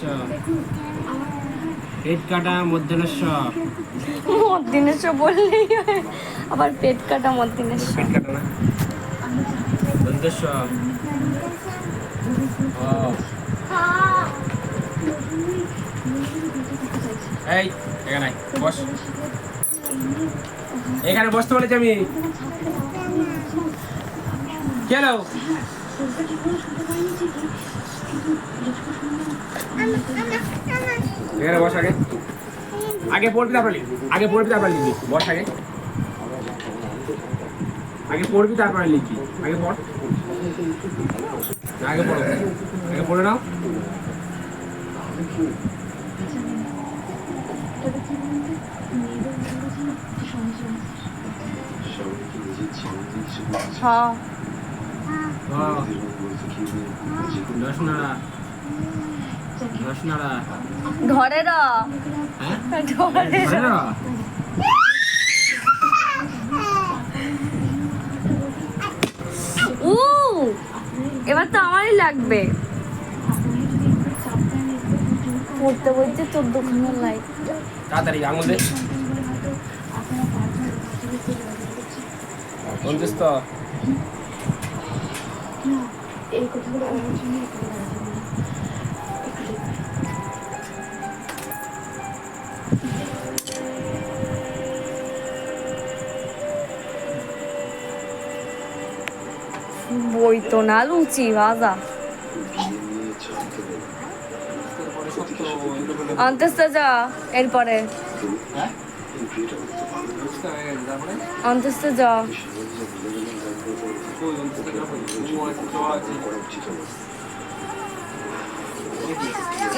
মূর্ধন্যস্য পেট কাটা মূর্ধন্যস্য মধ্যিনেশ বললেই হয়, আবার পেট কাটা মধ্যিনেশ। পেট কাটা না দন্তস্য এই এখানে বস, এখানে বসতে বলেছি আমি। কেন এখানে বস, আগে আগে পড়বি তারপর লিখবি, আগে পড়বি তারপর লিখবি, বস আগে, আগে পড়বি তারপরে লিখবি, আগে পড়, আগে পড়ো, আগে পড়ে নাও। হ্যাঁ দশনাড়া দশনাড়া ধরে র, হ্যাঁ ধরে র। না উ এবার তো আমারই লাগবে। পড়তে বলছে 14খানা লাইক। তাড়াতাড়ি আঙুল দে, বলছিস তো এই কথাগুলো আমার জন্য বই তো না লুচি ভাজা অন্তস্ত যা, এরপরে হ্যাঁ অন্তস্ত যা।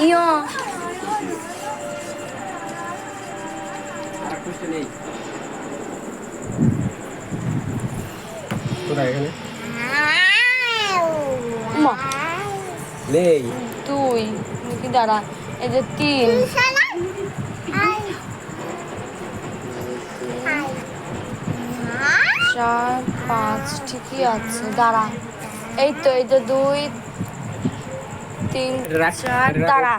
ইয়ো নেই কোথায় এখানে মা নেই, তুই কি দাঁড়া, এই যে 3 4 5 ঠিকই আছে, দাঁড়া। এই তো, এই যে 2 3 4 দাঁড়া।